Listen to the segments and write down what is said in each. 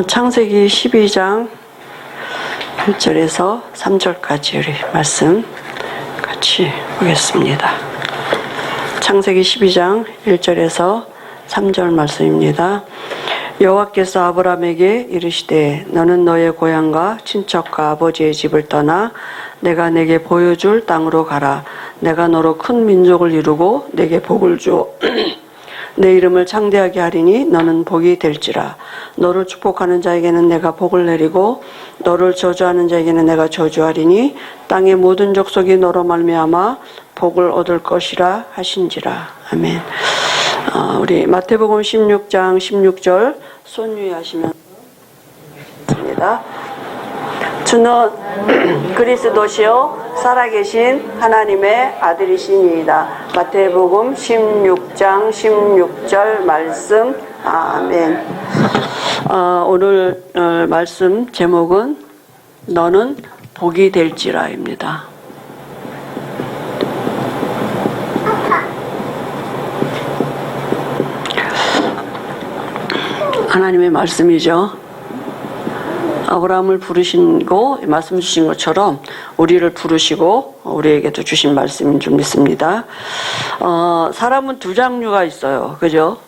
창세기 12장 1절에서 3절까지 우리 말씀 같이 보겠습니다. 창세기 12장 1절에서 3절 말씀입니다. 여호와께서 아브라함에게 이르시되 너는 너의 고향과 친척과 아버지의 집을 떠나 내가 내게 보여줄 땅으로 가라. 내가 너로 큰 민족을 이루고 내게 복을 주어 내 이름을 창대하게 하리니 너는 복이 될지라. 너를 축복하는 자에게는 내가 복을 내리고 너를 저주하는 자에게는 내가 저주하리니 땅의 모든 족속이 너로 말미암아 복을 얻을 것이라 하신지라. 아멘. 우리 마태복음 16장 16절 손유의하시면 있습니다. 주는 그리스도시요 살아계신 하나님의 아들이시니이다. 마태복음 16장 16절 말씀. 아멘. 오늘 말씀 제목은 너는 복이 될지라입니다. 하나님의 말씀이죠. 아브라함을 부르시고 말씀 주신 것처럼 우리를 부르시고 우리에게도 주신 말씀인 줄 믿습니다. 사람은 두 종류가 있어요. 그죠?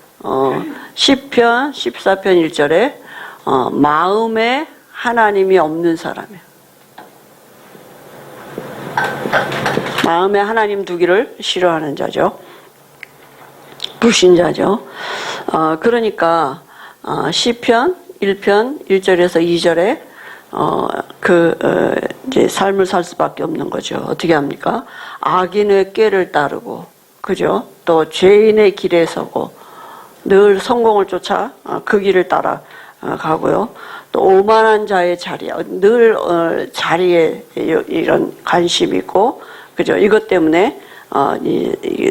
시편 14편 1절에 마음에 하나님이 없는 사람이에요. 마음에 하나님 두기를 싫어하는 자죠. 불신자죠. 그러니까 시편 1편 1절에서 2절에 이제 삶을 살 수밖에 없는 거죠. 어떻게 합니까? 악인의 꾀를 따르고, 그죠? 또 죄인의 길에 서고, 늘 성공을 쫓아 그 길을 따라 가고요. 또 오만한 자의 자리, 늘 자리에 이런 관심이 있고, 그죠? 이것 때문에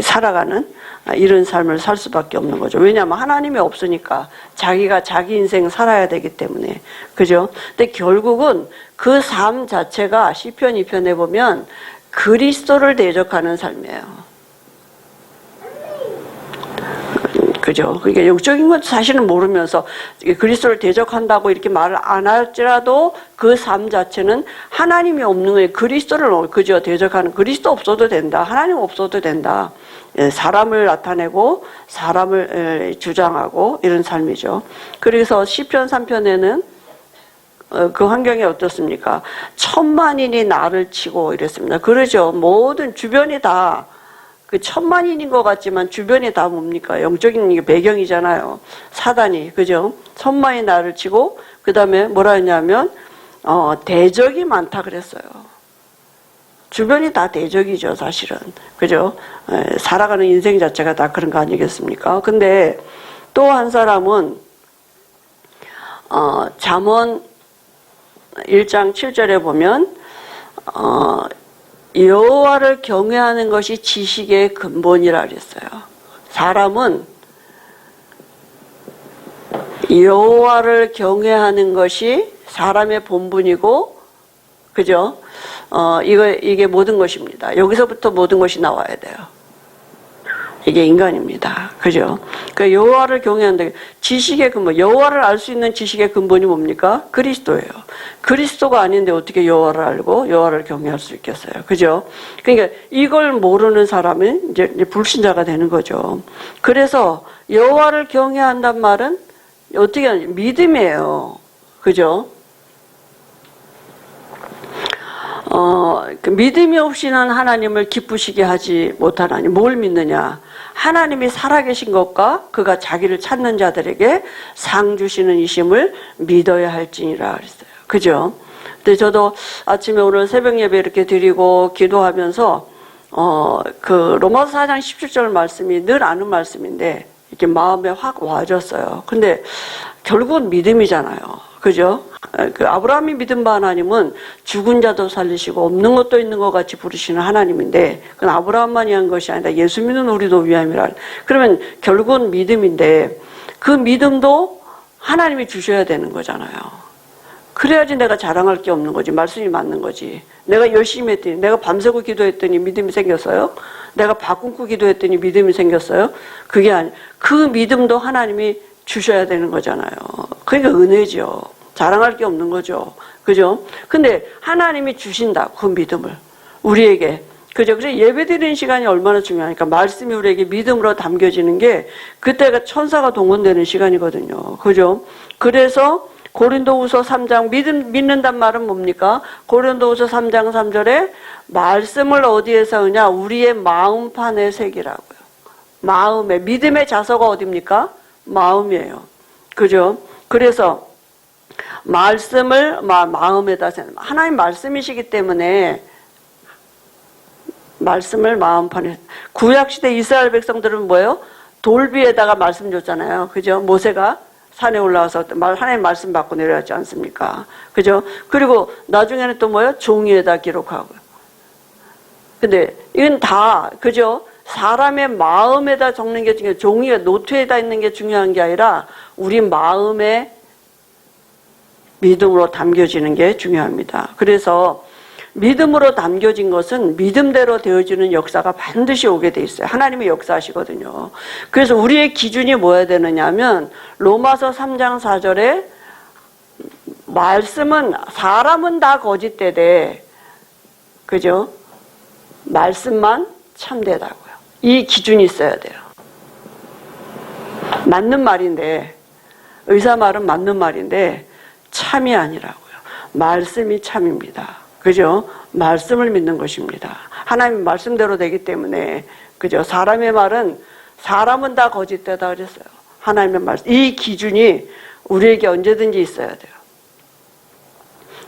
살아가는 이런 삶을 살 수밖에 없는 거죠. 왜냐하면 하나님이 없으니까 자기가 자기 인생 살아야 되기 때문에. 그죠? 근데 결국은 그 삶 자체가 시편 2편에 보면 그리스도를 대적하는 삶이에요. 그죠? 그게 영적인 건 사실은 모르면서 그리스도를 대적한다고 이렇게 말을 안 할지라도 그 삶 자체는 하나님이 없는 거예요. 그리스도를, 그죠? 대적하는, 그리스도 없어도 된다. 하나님 없어도 된다. 사람을 나타내고 사람을 주장하고 이런 삶이죠. 그래서 시편 3편에는 그 환경이 어떻습니까? 천만인이 나를 치고 이랬습니다. 그러죠. 모든 주변이 다 그 천만인인 것 같지만 주변이 다 뭡니까? 영적인 배경이잖아요. 사단이, 그죠? 천만이 나를 치고 그 다음에 뭐라 했냐면 대적이 많다 그랬어요. 주변이 다 대적이죠, 사실은. 그죠? 살아가는 인생 자체가 다 그런 거 아니겠습니까? 근데 또 한 사람은 잠언 1장 7절에 보면 여호와를 경외하는 것이 지식의 근본이라 그랬어요. 사람은 여호와를 경외하는 것이 사람의 본분이고, 그죠? 이게 모든 것입니다. 여기서부터 모든 것이 나와야 돼요. 이게 인간입니다. 그죠? 그 여호와를 경외한다. 지식의 근본, 여호와를 알 수 있는 지식의 근본이 뭡니까? 그리스도예요. 그리스도가 아닌데 어떻게 여호와를 알고 여호와를 경외할 수 있겠어요? 그죠? 그러니까 이걸 모르는 사람은 이제 불신자가 되는 거죠. 그래서 여호와를 경외한단 말은 어떻게 하는지 믿음이에요. 그죠? 그 믿음이 없이는 하나님을 기쁘시게 하지 못하나니 뭘 믿느냐? 하나님이 살아계신 것과 그가 자기를 찾는 자들에게 상 주시는 이심을 믿어야 할지니라 그랬어요. 그죠? 근데 저도 아침에 오늘 새벽 예배 이렇게 드리고 기도하면서 그 로마서 4장 17절 말씀이 늘 아는 말씀인데 이렇게 마음에 확 와졌어요. 근데 결국은 믿음이잖아요. 그죠? 그 아브라함이 믿은 바 하나님은 죽은 자도 살리시고 없는 것도 있는 것 같이 부르시는 하나님인데 그건 아브라함만이 한 것이 아니라 예수 믿는 우리도 위함이라. 그러면 결국은 믿음인데 그 믿음도 하나님이 주셔야 되는 거잖아요. 그래야지 내가 자랑할 게 없는 거지. 말씀이 맞는 거지. 내가 열심히 했더니, 내가 밤새고 기도했더니 믿음이 생겼어요? 내가 밥 굶고 기도했더니 믿음이 생겼어요? 그게 아니, 그 믿음도 하나님이 주셔야 되는 거잖아요. 그러니까 은혜죠. 자랑할 게 없는 거죠. 그죠? 근데 하나님이 주신다. 그 믿음을. 우리에게. 그죠? 그래서 예배 드리는 시간이 얼마나 중요하니까 말씀이 우리에게 믿음으로 담겨지는 게 그때가 천사가 동원되는 시간이거든요. 그죠? 그래서 고린도후서 3장 믿는단 말은 뭡니까? 고린도후서 3장 3절에 말씀을 어디에서 하냐? 우리의 마음판에 새기라고요. 마음에 믿음의 자서가 어디입니까? 마음이에요. 그죠? 그래서 말씀을 마음에다 하나님 말씀이시기 때문에 말씀을 마음판에 구약시대 이스라엘 백성들은 뭐예요? 돌비에다가 말씀 줬잖아요. 그죠? 모세가 산에 올라와서 하나님 말씀 받고 내려왔지 않습니까? 그죠? 그리고 나중에는 또 뭐예요? 종이에다 기록하고요. 근데 이건 다 그죠? 사람의 마음에다 적는 게 중요해요. 종이에 노트에다 있는 게 중요한 게 아니라 우리 마음에 믿음으로 담겨지는 게 중요합니다. 그래서 믿음으로 담겨진 것은 믿음대로 되어지는 역사가 반드시 오게 돼 있어요. 하나님이 역사하시거든요. 그래서 우리의 기준이 뭐야 되느냐 하면 로마서 3장 4절에 말씀은 사람은 다 거짓되되 그죠? 말씀만 참되다고요. 이 기준이 있어야 돼요. 맞는 말인데 의사 말은 맞는 말인데 참이 아니라고요. 말씀이 참입니다. 그죠? 말씀을 믿는 것입니다. 하나님 말씀대로 되기 때문에 그죠? 사람의 말은 사람은 다 거짓되다 그랬어요. 하나님의 말씀. 이 기준이 우리에게 언제든지 있어야 돼요.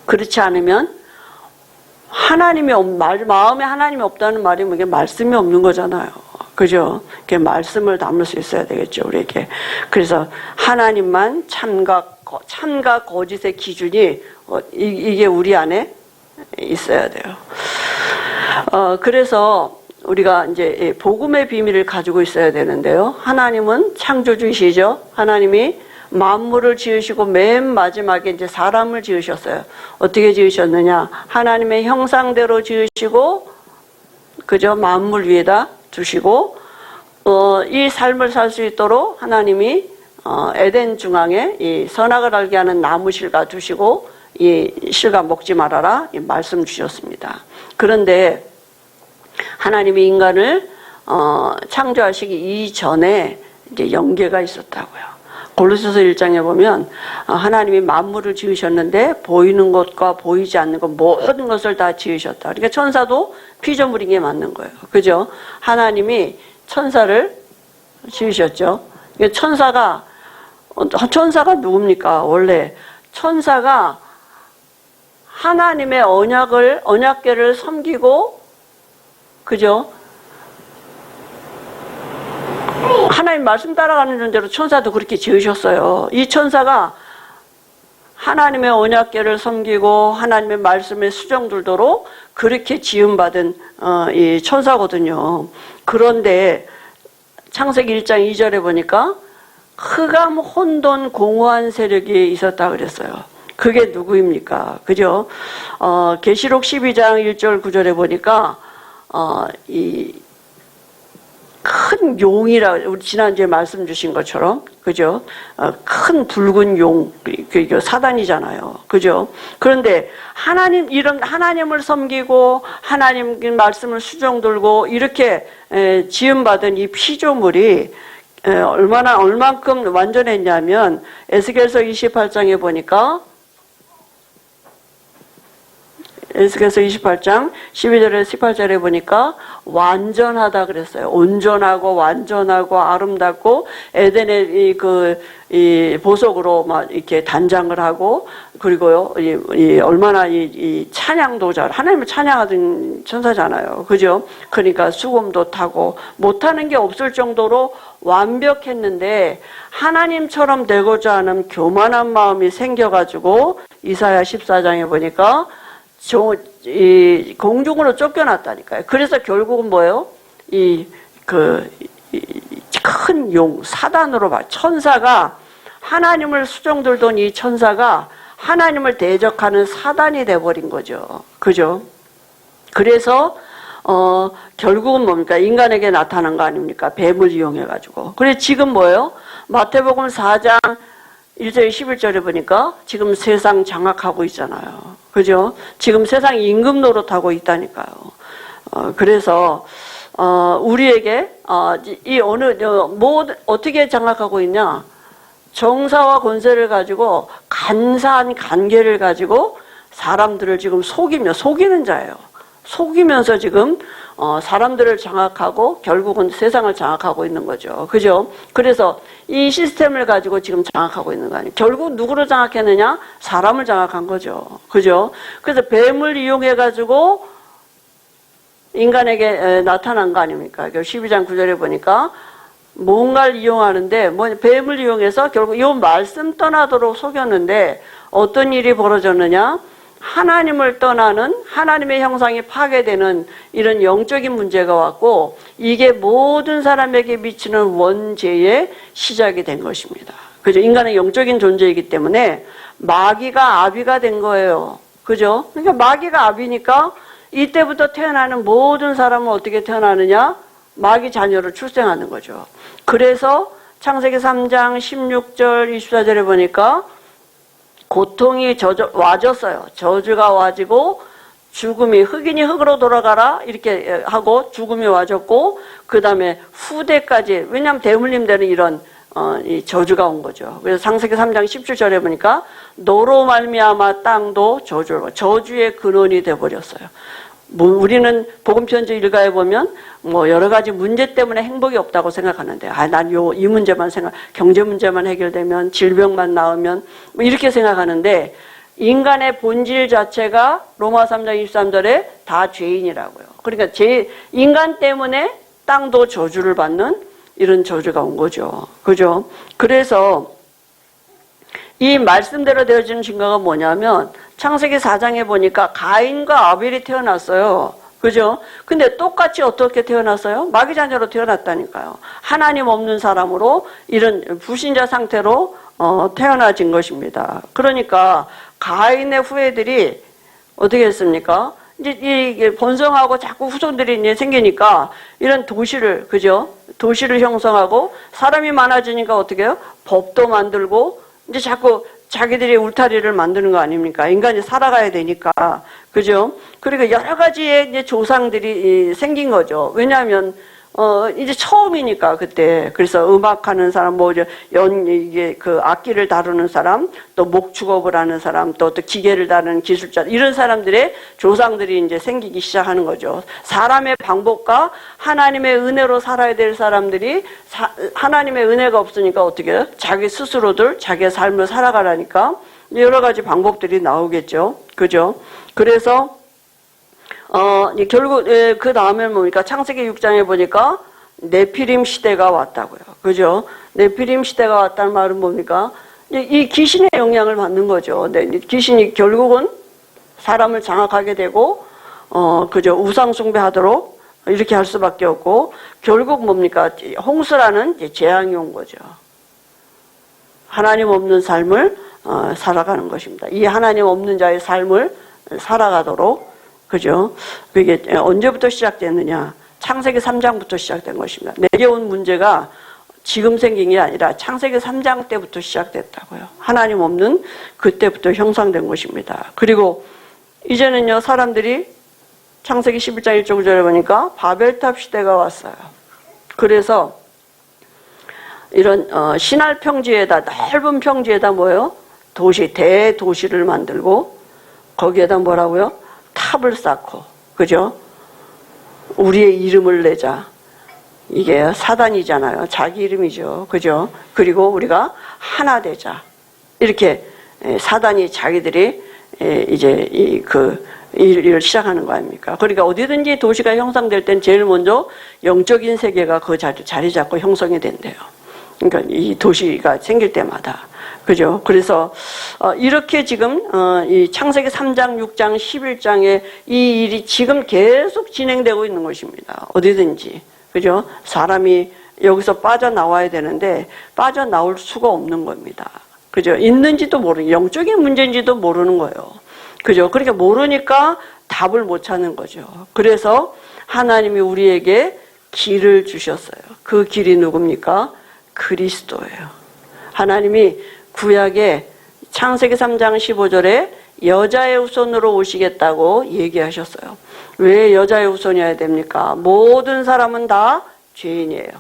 그렇지 않으면 하나님이 마음에 하나님이 없다는 말이 이게 말씀이 없는 거잖아요. 그죠? 이렇게 말씀을 담을 수 있어야 되겠죠, 우리에게. 그래서 하나님만 참과 거짓의 기준이 이게 우리 안에 있어야 돼요. 그래서 우리가 이제 복음의 비밀을 가지고 있어야 되는데요. 하나님은 창조주이시죠. 하나님이 만물을 지으시고 맨 마지막에 이제 사람을 지으셨어요. 어떻게 지으셨느냐? 하나님의 형상대로 지으시고, 그죠? 만물 위에다 두시고, 이 삶을 살 수 있도록 하나님이 에덴 중앙에 이 선악을 알게 하는 나무 실과 두시고, 이 실과 먹지 말아라 이 말씀 주셨습니다. 그런데 하나님이 인간을 창조하시기 이전에 이제 영계가 있었다고요. 골로새서 1장에 보면 하나님이 만물을 지으셨는데 보이는 것과 보이지 않는 것 모든 것을 다 지으셨다. 그러니까 천사도 피조물인 게 맞는 거예요. 그죠? 하나님이 천사를 지으셨죠. 천사가 누굽니까? 원래 천사가 하나님의 언약궤를 섬기고, 그죠? 하나님 말씀 따라가는 존재로 천사도 그렇게 지으셨어요. 이 천사가 하나님의 언약궤를 섬기고 하나님의 말씀에 수정들도록 그렇게 지음받은 이 천사거든요. 그런데 창세기 1장 2절에 보니까 흑암 혼돈 공허한 세력이 있었다 그랬어요. 그게 누구입니까? 그죠? 계시록 12장 1절 9절에 보니까 이 큰 용이라 우리 지난주에 말씀 주신 것처럼 그죠? 큰 붉은 용 그 사단이잖아요. 그죠? 그런데 하나님을 섬기고 하나님 말씀을 수정들고 이렇게 지음받은 이 피조물이 얼만큼 완전했냐면 에스겔서 28장에 보니까 에스겔서 28장 12절에 18절에 보니까 완전하다 그랬어요. 온전하고 완전하고 아름답고 에덴의 이 보석으로 막 이렇게 단장을 하고 그리고요 얼마나 이 찬양도 잘 하나님을 찬양하던 천사잖아요. 그죠? 그러니까 수금도 타고 못하는 게 없을 정도로 완벽했는데 하나님처럼 되고자 하는 교만한 마음이 생겨가지고 이사야 14장에 보니까 이 공중으로 쫓겨났다니까요. 그래서 결국은 뭐예요? 큰 용, 사단으로 천사가 하나님을 수종들던 이 천사가 하나님을 대적하는 사단이 돼버린 거죠. 그죠? 그래서 결국은 뭡니까? 인간에게 나타난 거 아닙니까? 뱀을 이용해가지고. 그래서 지금 뭐예요? 마태복음 4장 1절 11절에 보니까 지금 세상 장악하고 있잖아요. 그죠? 지금 세상 임금 노릇하고 있다니까요. 그래서 우리에게 어떻게 장악하고 있냐? 정사와 권세를 가지고 간사한 관계를 가지고 사람들을 지금 속이는 자예요. 속이면서 지금 사람들을 장악하고 결국은 세상을 장악하고 있는 거죠. 그죠? 그래서 이 시스템을 가지고 지금 장악하고 있는 거 아니에요. 결국 누구를 장악했느냐? 사람을 장악한 거죠. 그죠? 그래서 뱀을 이용해 가지고 인간에게 나타난 거 아닙니까? 12장 9절에 보니까 뭔가를 이용하는데 뱀을 이용해서 결국 이 말씀 떠나도록 속였는데 어떤 일이 벌어졌느냐? 하나님을 떠나는 하나님의 형상이 파괴되는 이런 영적인 문제가 왔고 이게 모든 사람에게 미치는 원죄의 시작이 된 것입니다. 그죠? 인간은 영적인 존재이기 때문에 마귀가 아비가 된 거예요. 그죠? 그러니까 마귀가 아비니까 이때부터 태어나는 모든 사람은 어떻게 태어나느냐? 마귀 자녀를 출생하는 거죠. 그래서 창세기 3장 16절 24절에 보니까 고통이 와졌어요. 저주가 와지고 죽음이 흑인이 흑으로 돌아가라 이렇게 하고 죽음이 와졌고 그 다음에 후대까지 왜냐하면 대물림되는 이런 이 저주가 온 거죠. 그래서 창세기 3장 17절에 보니까 너로 말미암아 땅도 저주의 근원이 돼버렸어요. 우리는 복음편지 일가에 보면 여러 가지 문제 때문에 행복이 없다고 생각하는데 난 이 문제만 경제 문제만 해결되면 질병만 나으면 이렇게 생각하는데 인간의 본질 자체가 로마 3장 23절에 다 죄인이라고요. 그러니까 인간 때문에 땅도 저주를 받는 이런 저주가 온 거죠. 그죠? 그래서 이 말씀대로 되어지는 증거가 뭐냐면 창세기 4장에 보니까 가인과 아벨이 태어났어요. 그죠? 근데 똑같이 어떻게 태어났어요? 마귀 자녀로 태어났다니까요. 하나님 없는 사람으로 이런 불신자 상태로 태어나진 것입니다. 그러니까 가인의 후예들이 어떻게 했습니까? 이제 이게 번성하고 자꾸 후손들이 이제 생기니까 이런 도시를, 그죠? 도시를 형성하고 사람이 많아지니까 어떻게 해요? 법도 만들고 이제 자꾸 자기들이 울타리를 만드는 거 아닙니까? 인간이 살아가야 되니까. 그죠? 그리고 여러 가지의 이제 조상들이 생긴 거죠. 왜냐하면, 이제 처음이니까, 그때. 그래서 음악하는 사람, 이게 악기를 다루는 사람, 또 목축업을 하는 사람, 또 기계를 다루는 기술자, 이런 사람들의 조상들이 이제 생기기 시작하는 거죠. 사람의 방법과 하나님의 은혜로 살아야 될 사람들이 하나님의 은혜가 없으니까 어떻게 해요? 자기 스스로들, 자기의 삶을 살아가라니까 여러 가지 방법들이 나오겠죠. 그죠? 그래서, 결국, 그 다음에 뭡니까? 창세기 6장에 보니까 네피림 시대가 왔다고요. 그죠? 네피림 시대가 왔다는 말은 뭡니까? 이 귀신의 영향을 받는 거죠. 귀신이 결국은 사람을 장악하게 되고, 그죠? 우상숭배하도록 이렇게 할 수밖에 없고, 결국 뭡니까? 홍수라는 재앙이 온 거죠. 하나님 없는 삶을 살아가는 것입니다. 이 하나님 없는 자의 삶을 살아가도록, 그죠? 그게 언제부터 시작됐느냐? 창세기 3장부터 시작된 것입니다. 내게 온 문제가 지금 생긴 게 아니라 창세기 3장 때부터 시작됐다고요. 하나님 없는 그때부터 형성된 것입니다. 그리고 이제는요, 사람들이 창세기 11장 1절 9절에 보니까 바벨탑 시대가 왔어요. 그래서 이런 신할 평지에다, 넓은 평지에다 뭐예요? 대도시를 만들고 거기에다 뭐라고요? 탑을 쌓고, 그죠? 우리의 이름을 내자. 이게 사단이잖아요. 자기 이름이죠. 그죠? 그리고 우리가 하나 되자. 이렇게 사단이 자기들이 이제 일을 시작하는 거 아닙니까? 그러니까 어디든지 도시가 형성될 땐 제일 먼저 영적인 세계가 그 자리 잡고 형성이 된대요. 그러니까 이 도시가 생길 때마다. 그죠? 그래서, 이렇게 지금, 이 창세기 3장, 6장, 11장에 이 일이 지금 계속 진행되고 있는 것입니다. 어디든지. 그죠? 사람이 여기서 빠져나와야 되는데, 빠져나올 수가 없는 겁니다. 그죠? 있는지도 영적인 문제인지도 모르는 거예요. 그죠? 그러니까 모르니까 답을 못 찾는 거죠. 그래서 하나님이 우리에게 길을 주셨어요. 그 길이 누굽니까? 그리스도예요. 하나님이 구약에 창세기 3장 15절에 여자의 후손으로 오시겠다고 얘기하셨어요. 왜 여자의 후손이어야 됩니까? 모든 사람은 다 죄인이에요.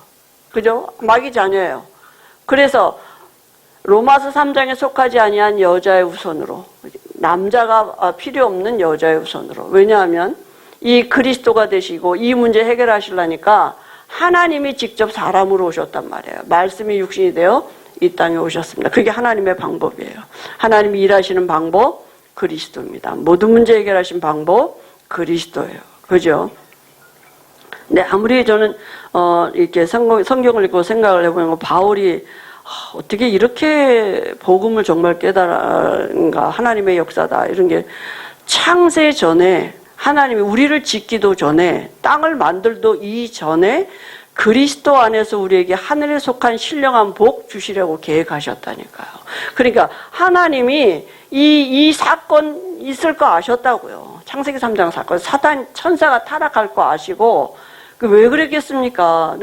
그죠? 마귀 자녀예요. 그래서 로마서 3장에 속하지 아니한 여자의 후손으로, 남자가 필요 없는 여자의 후손으로. 왜냐하면 이 그리스도가 되시고 이 문제 해결하시려니까 하나님이 직접 사람으로 오셨단 말이에요. 말씀이 육신이 되어 이 땅에 오셨습니다. 그게 하나님의 방법이에요. 하나님이 일하시는 방법, 그리스도입니다. 모든 문제 해결하신 방법, 그리스도예요. 그죠? 근데 아무리 저는 이렇게 성경을 읽고 생각을 해보면 바울이 어떻게 이렇게 복음을 정말 깨달은가, 하나님의 역사다, 이런 게 창세 전에 하나님이 우리를 짓기도 전에, 땅을 만들도 이전에 그리스도 안에서 우리에게 하늘에 속한 신령한 복 주시려고 계획하셨다니까요. 그러니까 하나님이 이 사건 있을 거 아셨다고요. 창세기 3장 사건, 천사가 타락할 거 아시고, 왜 그랬겠습니까?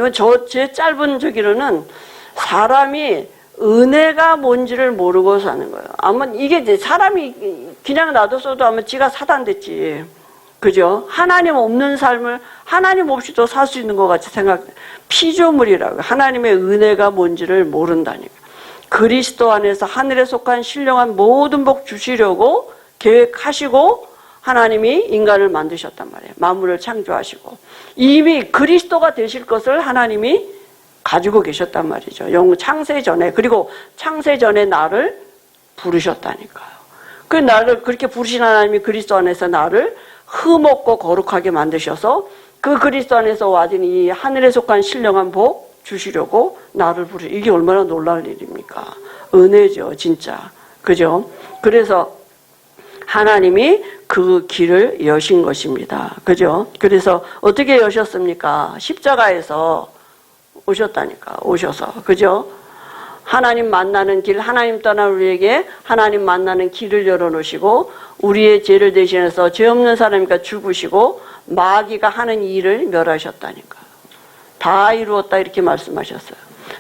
제 짧은 저기로는 사람이 은혜가 뭔지를 모르고 사는 거예요. 아마 이게 사람이 그냥 놔뒀어도 아마 지가 사단됐지. 그죠? 하나님 없는 삶을 하나님 없이도 살 수 있는 것 같이 피조물이라고. 하나님의 은혜가 뭔지를 모른다니까. 그리스도 안에서 하늘에 속한 신령한 모든 복 주시려고 계획하시고 하나님이 인간을 만드셨단 말이에요. 만물을 창조하시고 이미 그리스도가 되실 것을 하나님이 가지고 계셨단 말이죠. 창세 전에. 그리고 창세 전에 나를 부르셨다니까요. 그 나를 그렇게 부르신 하나님이 그리스도 안에서 나를 흠없고 거룩하게 만드셔서 그 그리스도 안에서 와진 이 하늘에 속한 신령한 복 주시려고 나를 이게 얼마나 놀랄 일입니까? 은혜죠, 진짜. 그죠? 그래서 하나님이 그 길을 여신 것입니다. 그죠? 그래서 어떻게 여셨습니까? 십자가에서 오셨다니까, 오셔서. 그죠? 하나님 만나는 길, 하나님 떠난 우리에게 하나님 만나는 길을 열어놓으시고 우리의 죄를 대신해서 죄 없는 사람이니까 죽으시고 마귀가 하는 일을 멸하셨다니까. 다 이루었다 이렇게 말씀하셨어요.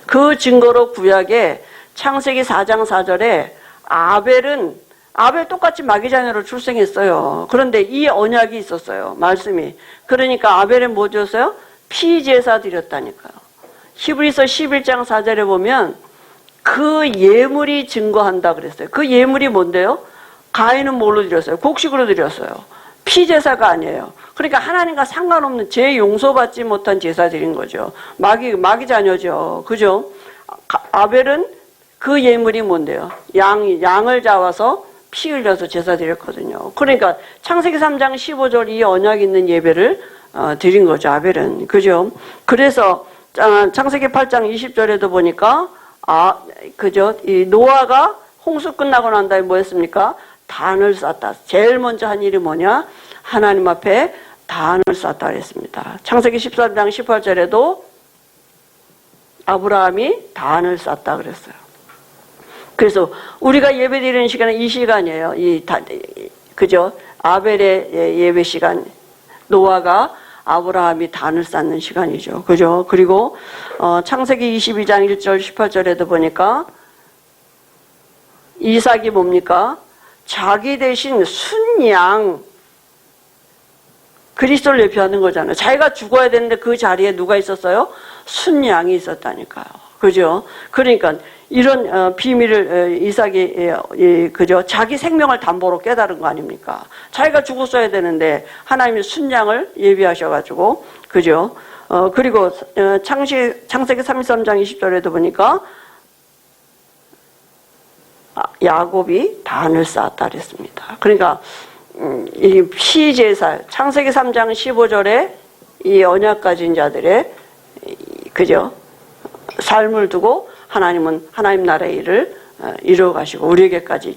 그 증거로 구약에 창세기 4장 4절에 아벨 똑같이 마귀 자녀로 출생했어요. 그런데 이 언약이 있었어요. 말씀이. 그러니까 아벨은 뭐 줬어요? 피제사 드렸다니까요. 히브리서 11장 4절에 보면 그 예물이 증거한다 그랬어요. 그 예물이 뭔데요? 가인은 뭘로 드렸어요? 곡식으로 드렸어요. 피제사가 아니에요. 그러니까 하나님과 상관없는 죄 용서받지 못한 제사 드린 거죠. 마귀 자녀죠. 그죠? 아벨은 그 예물이 뭔데요? 양을 잡아서 피 흘려서 제사 드렸거든요. 그러니까 창세기 3장 15절 이 언약 있는 예배를 드린 거죠. 아벨은. 그죠? 그래서 창세기 8장 20절에도 보니까 그죠? 이 노아가 홍수 끝나고 난 다음에 뭐 했습니까? 단을 쌓다. 제일 먼저 한 일이 뭐냐? 하나님 앞에 단을 쌓다 그랬습니다. 창세기 13장 18절에도 아브라함이 단을 쌓다 그랬어요. 그래서 우리가 예배 드리는 시간은 이 시간이에요. 그죠? 아벨의 예배 시간. 노아가 아브라함이 단을 쌓는 시간이죠. 그죠? 그리고 창세기 22장 1절 18절에도 보니까 이삭이 뭡니까? 자기 대신 순양 그리스도를 예표하는 거잖아요. 자기가 죽어야 되는데 그 자리에 누가 있었어요? 순양이 있었다니까요. 그죠? 그러니까 이런 비밀을 이삭이 그죠? 자기 생명을 담보로 깨달은 거 아닙니까? 자기가 죽었어야 되는데 하나님이 순양을 예비하셔가지고 그죠? 그리고 창세기 33장 20절에도 보니까 야곱이 단을 쌓았다 그랬습니다. 그러니까 이 피제사 창세기 3장 15절에 이 언약 가진 자들의 그죠? 삶을 두고 하나님은 하나님 나라의 일을 이루어 가시고 우리에게까지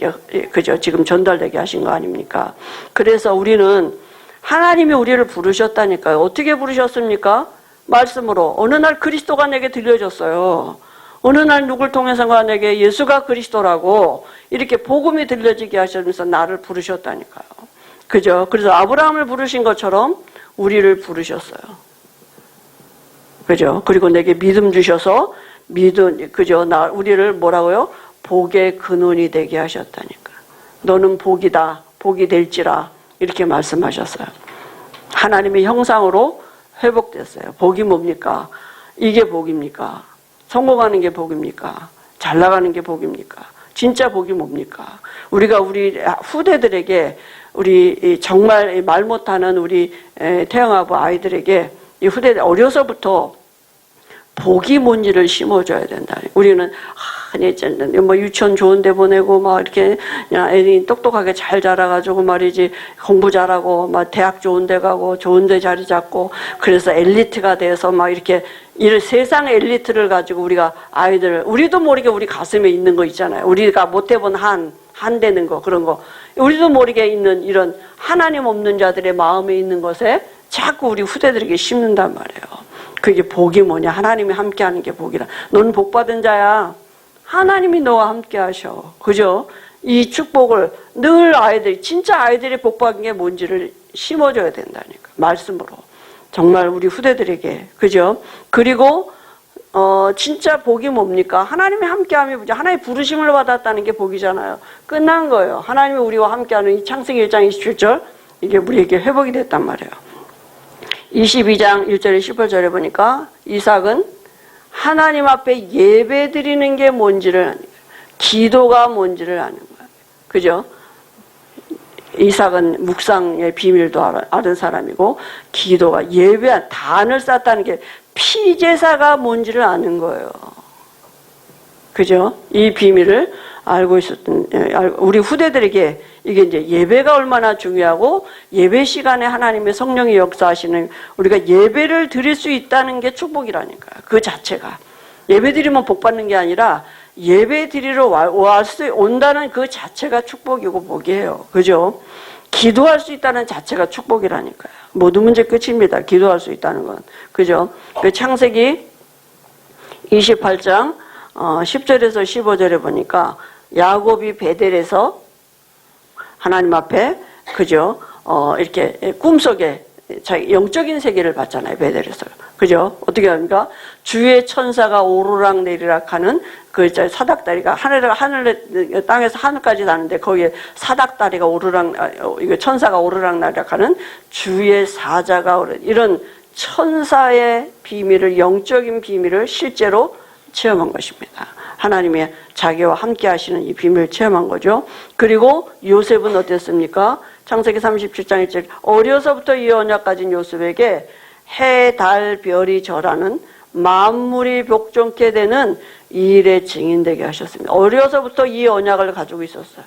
그죠? 지금 전달되게 하신 거 아닙니까? 그래서 우리는 하나님이 우리를 부르셨다니까요. 어떻게 부르셨습니까? 말씀으로. 어느 날 그리스도가 내게 들려졌어요. 어느 날 누굴 통해서가 내게 예수가 그리스도라고 이렇게 복음이 들려지게 하시면서 나를 부르셨다니까요. 그죠? 그래서 아브라함을 부르신 것처럼 우리를 부르셨어요. 그죠? 그리고 내게 믿음 주셔서 그죠? 우리를 뭐라고요? 복의 근원이 되게 하셨다니까. 너는 복이다, 복이 될지라, 이렇게 말씀하셨어요. 하나님의 형상으로 회복됐어요. 복이 뭡니까? 이게 복입니까? 성공하는 게 복입니까? 잘 나가는 게 복입니까? 진짜 복이 뭡니까? 우리가 우리 후대들에게, 우리 정말 말 못하는 우리 태영아부 아이들에게, 이 후대들 어려서부터 복이 뭔지를 심어줘야 된다. 우리는 뭐 유치원 좋은 데 보내고 막 이렇게 애들이 똑똑하게 잘 자라가지고 말이지, 공부 잘하고 막 대학 좋은 데 가고 좋은 데 자리 잡고, 그래서 엘리트가 돼서 막 이렇게 이 세상 엘리트를 가지고 우리가 아이들을, 우리도 모르게 우리 가슴에 있는 거 있잖아요. 우리가 못 해본 한 되는 거, 그런 거, 우리도 모르게 있는 이런 하나님 없는 자들의 마음에 있는 것에 자꾸 우리 후대들에게 심는단 말이에요. 그게 복이 뭐냐? 하나님이 함께하는 게 복이라. 너는 복받은 자야. 하나님이 너와 함께 하셔. 그죠? 이 축복을 늘 아이들이, 진짜 아이들이 복받은 게 뭔지를 심어줘야 된다니까. 말씀으로. 정말 우리 후대들에게. 그죠? 그리고 진짜 복이 뭡니까? 하나님이 함께함이 뭐죠? 하나님의 부르심을 받았다는 게 복이잖아요. 끝난 거예요. 하나님이 우리와 함께하는 이 창세기 1장 27절, 이게 우리에게 회복이 됐단 말이에요. 22장 1절에 18절에 보니까 이삭은 하나님 앞에 예배 드리는 게 뭔지를 아는 거예요. 기도가 뭔지를 아는 거예요. 그죠? 이삭은 묵상의 비밀도 아는 사람이고, 기도가, 예배, 단을 쌓았다는 게 피제사가 뭔지를 아는 거예요. 그죠? 이 비밀을 알고 있었던, 우리 후대들에게 이게 이제 예배가 얼마나 중요하고, 예배 시간에 하나님의 성령이 역사하시는, 우리가 예배를 드릴 수 있다는 게 축복이라니까요. 그 자체가. 예배 드리면 복 받는 게 아니라 예배 드리러 온다는 그 자체가 축복이고 복이에요. 그죠? 기도할 수 있다는 자체가 축복이라니까요. 모든 문제 끝입니다. 기도할 수 있다는 건. 그죠? 그 창세기 28장 10절에서 15절에 보니까 야곱이 베델에서 하나님 앞에, 그죠? 이렇게 꿈속에 자기 영적인 세계를 봤잖아요. 베델에서. 그죠? 어떻게 합니까? 주의 천사가 오르락 내리락 하는 그 사닥다리가 하늘에, 땅에서 하늘까지 나는데 거기에 사닥다리가 이거 천사가 오르락 내리락 하는 주의 사자가 이런 천사의 비밀을, 영적인 비밀을 실제로 체험한 것입니다. 하나님의 자기와 함께 하시는 이 비밀을 체험한 거죠. 그리고 요셉은 어땠습니까? 창세기 37장 1절, 어려서부터 이 언약 가진 요셉에게 해, 달, 별이 절하는 만물이 복종케 되는 이 일의 증인되게 하셨습니다. 어려서부터 이 언약을 가지고 있었어요.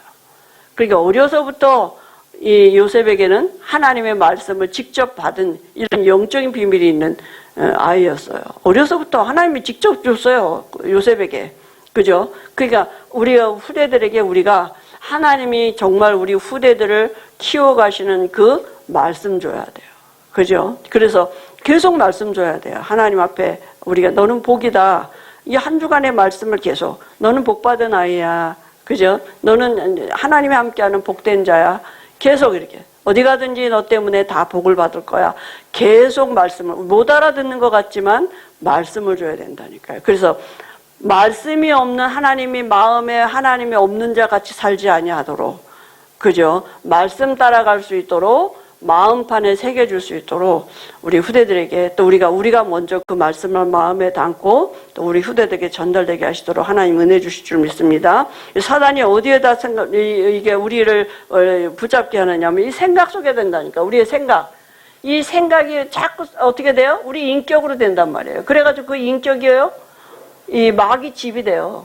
그러니까 어려서부터 이 요셉에게는 하나님의 말씀을 직접 받은 이런 영적인 비밀이 있는 아이였어요. 어려서부터 하나님이 직접 줬어요. 요셉에게. 그죠? 그러니까 우리가 후대들에게, 우리가 하나님이 정말 우리 후대들을 키워가시는 그 말씀 줘야 돼요. 그죠? 그래서 계속 말씀 줘야 돼요. 하나님 앞에 우리가 너는 복이다. 이 한 주간의 말씀을 계속, 너는 복받은 아이야. 그죠? 너는 하나님이 함께하는 복된 자야. 계속 이렇게. 어디 가든지 너 때문에 다 복을 받을 거야. 계속 말씀을, 못 알아듣는 것 같지만 말씀을 줘야 된다니까요. 그래서 말씀이 없는, 하나님이 마음에 하나님이 없는 자 같이 살지 아니하도록, 그죠? 말씀 따라갈 수 있도록 마음판에 새겨줄 수 있도록 우리 후대들에게, 또 우리가 먼저 그 말씀을 마음에 담고 또 우리 후대들에게 전달되게 하시도록 하나님 은혜 주실 줄 믿습니다. 사단이 어디에다 이게 우리를 붙잡게 하느냐면 이 생각 속에 된다니까. 우리의 생각. 이 생각이 자꾸 어떻게 돼요? 우리 인격으로 된단 말이에요. 그래가지고 그 인격이에요. 이 마귀 집이 돼요.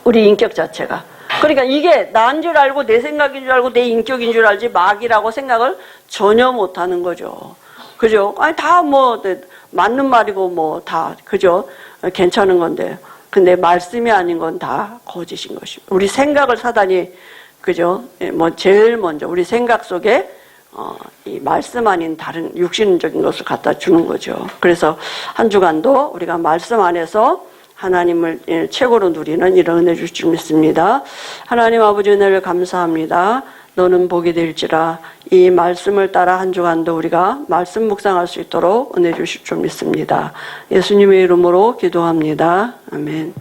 우리 인격 자체가. 그러니까 이게 나인 줄 알고 내 생각인 줄 알고 내 인격인 줄 알지 마귀라고 생각을 전혀 못하는 거죠. 그죠? 아니 다 뭐 맞는 말이고 뭐 다 그죠? 괜찮은 건데, 근데 말씀이 아닌 건 다 거짓인 것입니다. 우리 생각을 사단이, 그죠? 뭐 제일 먼저 우리 생각 속에 이 말씀 아닌 다른 육신적인 것을 갖다 주는 거죠. 그래서 한 주간도 우리가 말씀 안에서 하나님을 최고로 누리는 이런 은혜 주실 줄 믿습니다. 하나님 아버지 은혜를 감사합니다. 너는 복이 될지라, 이 말씀을 따라 한 주간도 우리가 말씀 묵상할 수 있도록 은혜 주실 줄 믿습니다. 예수님의 이름으로 기도합니다. 아멘.